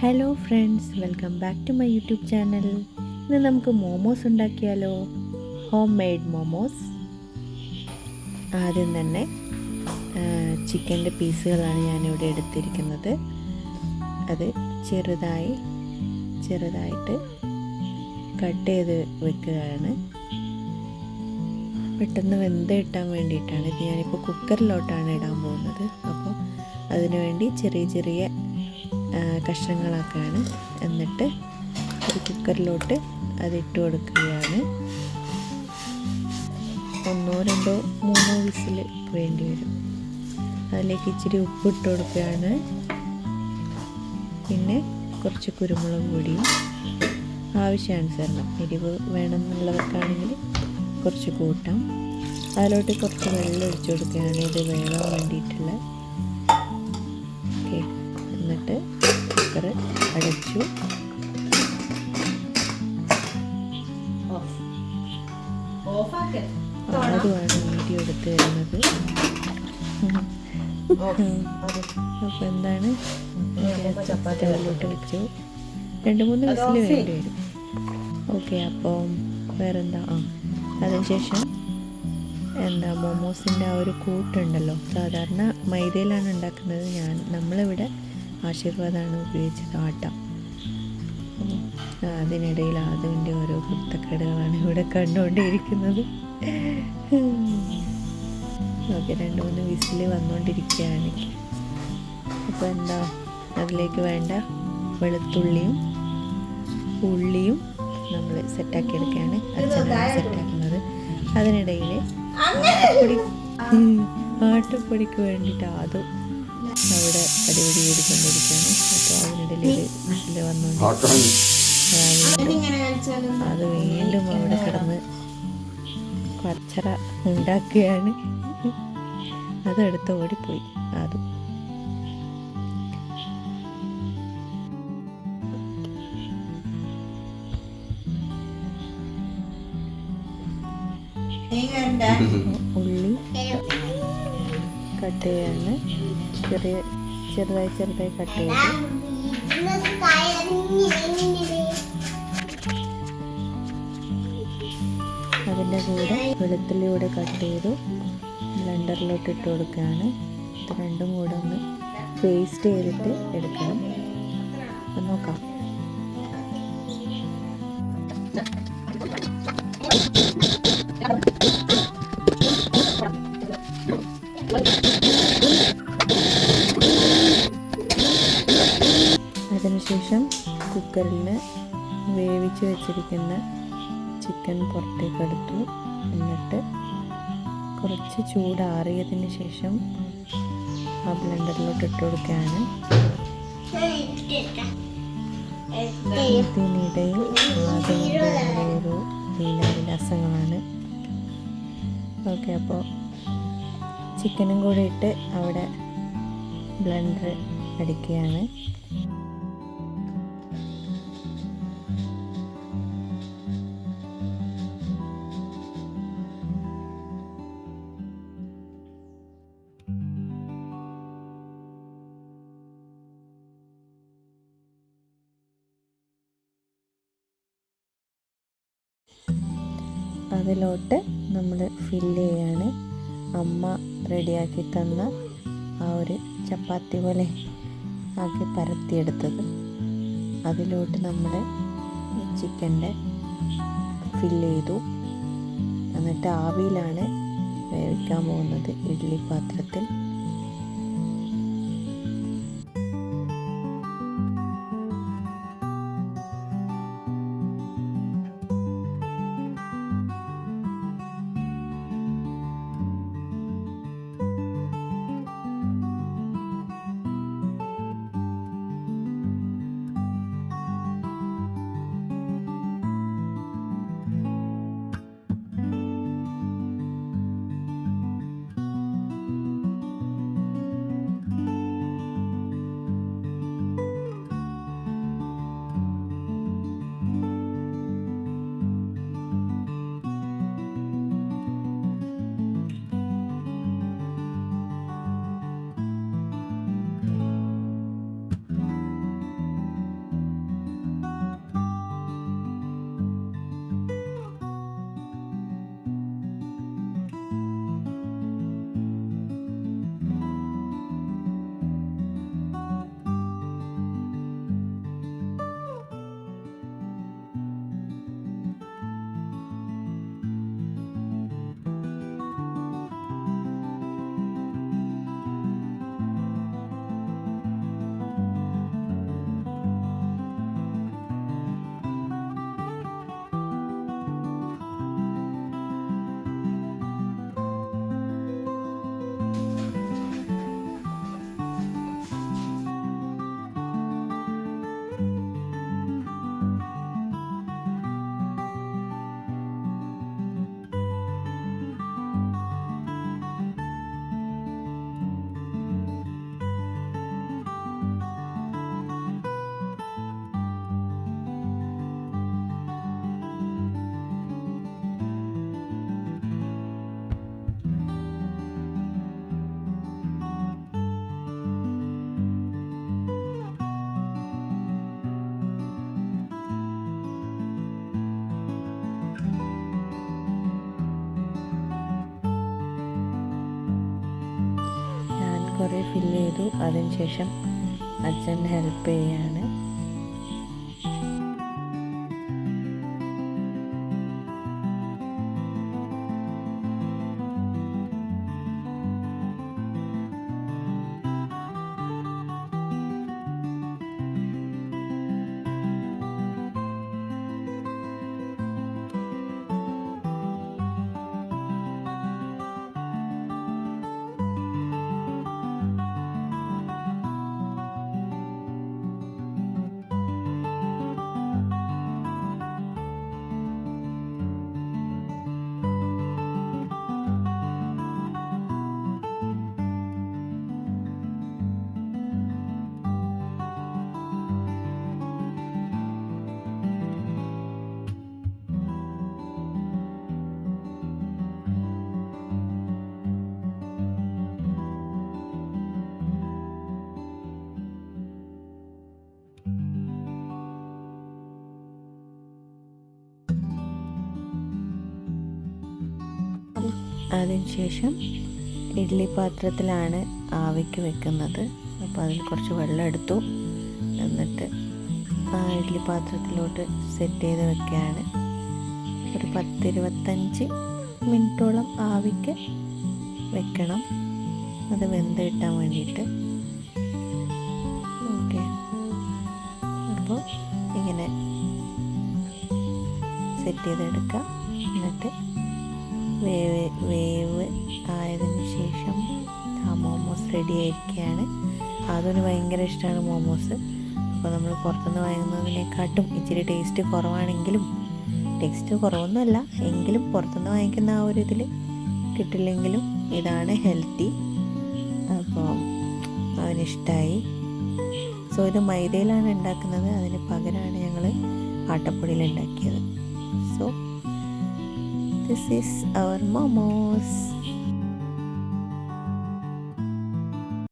Hello friends, welcome back to my YouTube channel. ഇന്ന് നമുക്ക് മോമോസ് ഉണ്ടാക്കിയാലോ? Home made momos. ആദ്യം തന്നെ ചിക്കൻ്റെ പീസുകളാണ് ഞാനിവിടെ എടുത്തിരിക്കുന്നത്. അത് ചെറുതായിട്ട് കട്ട് ചെയ്ത് വെക്കുകയാണ്. പെട്ടെന്ന് വെന്ത് കിട്ടാൻ വേണ്ടിയിട്ടാണ്. ഇത് ഞാനിപ്പോൾ കുക്കറിലോട്ടാണ് ഇടാൻ പോകുന്നത്. അപ്പോൾ അതിനുവേണ്ടി ചെറിയ കഷ്ണങ്ങളാക്കുകയാണ്. എന്നിട്ട് ഒരു കുക്കറിലോട്ട് അതിട്ട് കൊടുക്കുകയാണ്. 1 2 3 വിസിൽ വേണ്ടി വരും. അതിലേക്ക് ഇച്ചിരി ഉപ്പിട്ട് കൊടുക്കുകയാണ്. പിന്നെ കുറച്ച് കുരുമുളക് പൊടിയും ആവശ്യാനുസരണം. എരിവ് വേണമെന്നുള്ളവർക്കാണെങ്കിൽ കുറച്ച് കൂട്ടാം. അതിലോട്ട് കുറച്ച് വെള്ളം ഒഴിച്ചു കൊടുക്കുകയാണ്, ഇത് വേവാൻ വേണ്ടിയിട്ടുള്ള. ഓക്കെ, എന്നിട്ട് കുക്കർ അടച്ചു. ആദ്യമാണ് വീഡിയോ എടുത്ത് വരുന്നത്. അപ്പോൾ എന്താണ്, ചപ്പാത്തിയിലോട്ട് വെച്ചു. 2-3 വിസിൽ വേണ്ടി വരും. ഓക്കെ, അപ്പം വേറെന്താ, അതിനുശേഷം മോമോസിൻ്റെ ആ ഒരു കൂട്ടുണ്ടല്ലോ, സാധാരണ മൈദയിലാണ് ഉണ്ടാക്കുന്നത്. നമ്മളിവിടെ ആശീർവാദമാണ് ഉപയോഗിച്ചത്, ആട്ട. അതിനിടയിൽ അതിൻ്റെ ഓരോ കുത്തക്കേടുകളാണ് ഇവിടെ കണ്ടുകൊണ്ടിരിക്കുന്നത്. ഓക്കെ, 2-3 വിസിൽ വന്നുകൊണ്ടിരിക്കുകയാണ്. അപ്പോൾ അതിലേക്ക് വേണ്ട വെളുത്തുള്ളിയും ഉള്ളിയും നമ്മൾ സെറ്റാക്കി എടുക്കുകയാണ്. അച്ഛനാണ് സെറ്റാക്കുന്നത്. അതിനിടയിൽ ആട്ടപ്പൊടിക്ക് വേണ്ടിയിട്ട് അതും അവിടെ അടിപൊളി ചെയ്തുകൊണ്ടിരിക്കുകയാണ്. അപ്പോൾ അതിനിടയിൽ വിസിൽ വന്നുകൊണ്ടിരിക്കുകയാണ്. അത് വീണ്ടും അവിടെ കിടന്ന് കച്ചറ ഉണ്ടാക്കുകയാണ്. അതെടുത്ത് ഓടിപ്പോയി. അതും ഉള്ളി കട്ട് ചെയ്യാണ്. ചെറുതായി കട്ട് ചെയ്ത് അതിൻ്റെ കൂടെ വെളുത്തുള്ളി കൂടെ കട്ട് ചെയ്തു ബ്ലെൻഡറിലോട്ട് ഇട്ട് കൊടുക്കുകയാണ്. ഇത് രണ്ടും കൂടെ ഒന്ന് പേസ്റ്റ് ചെയ്തിട്ട് എടുക്കണം. നോക്കാം. അതിനുശേഷം കുക്കറിൽ വേവിച്ച് വെച്ചിരിക്കുന്ന ചിക്കൻ പുറത്തേക്ക് എടുത്തു. എന്നിട്ട് കുറച്ച് ചൂടാറിയതിന് ശേഷം ആ ബ്ലെൻഡറിലോട്ട് ഇട്ട് കൊടുക്കുകയാണ്. ഇതിനിടയിൽ ഓരോ വിലാസങ്ങളാണ്. ഓക്കെ, അപ്പോൾ ചിക്കനും കൂടെ ഇട്ട് അവിടെ ബ്ലെൻഡർ അടിക്കുകയാണ്. അതിലോട്ട് നമ്മൾ ഫില്ല് ചെയ്യാണ്. അമ്മ റെഡിയാക്കി തന്ന ആ ഒരു ചപ്പാത്തി പോലെ ആക്കി പരത്തിയെടുത്തത് അതിലോട്ട് നമ്മൾ ചിക്കൻ്റെ ഫില്ല് ചെയ്തു. എന്നിട്ട് ആവിയിലാണ് വേവിക്കാൻ പോകുന്നത്, ഇഡ്ഡലി പാത്രത്തിൽ. കുറേ ഫില്ല് ചെയ്തു. അതിന് ശേഷം അച്ഛൻ ഹെൽപ്പ് ചെയ്യാണ്. അതിനുശേഷം ഇഡ്ഡലി പാത്രത്തിലാണ് ആവിക്ക് വെക്കുന്നത്. അപ്പോൾ അതിൽ കുറച്ച് വെള്ളം എടുത്തു. എന്നിട്ട് ആ ഇഡ്ഡലി പാത്രത്തിലോട്ട് സെറ്റ് ചെയ്ത് വെക്കുകയാണ്. ഒരു 10-25 മിനിറ്റോളം ആവിക്ക് വെക്കണം, അത് വെന്ത് കിട്ടാൻ വേണ്ടിയിട്ട്. ഓക്കെ, അപ്പോൾ ഇങ്ങനെ സെറ്റ് ചെയ്തെടുക്കാം. എന്നിട്ട് വേവ് ആയതിനു ശേഷം ആ മോമോസ് റെഡി ആയിരിക്കുകയാണ്. അതൊരു ഭയങ്കര ഇഷ്ടമാണ് മോമോസ്. അപ്പോൾ നമ്മൾ പുറത്തുനിന്ന് വാങ്ങുന്നതിനെക്കാട്ടും ഇച്ചിരി ടേസ്റ്റ് കുറവാണെങ്കിലും, ടേസ്റ്റ് കുറവൊന്നുമല്ല എങ്കിലും പുറത്തുനിന്ന് വാങ്ങിക്കുന്ന ആ ഒരു ഇതിൽ കിട്ടില്ലെങ്കിലും ഇതാണ് ഹെൽത്തി. അപ്പോൾ അവനിഷ്ടമായി. സോ ഇത് മൈദയിലാണ് ഉണ്ടാക്കുന്നത്, അതിന് പകരമാണ് ഞങ്ങൾ ആട്ടപ്പൊടിയിൽ ഉണ്ടാക്കിയത്. So this is our momos.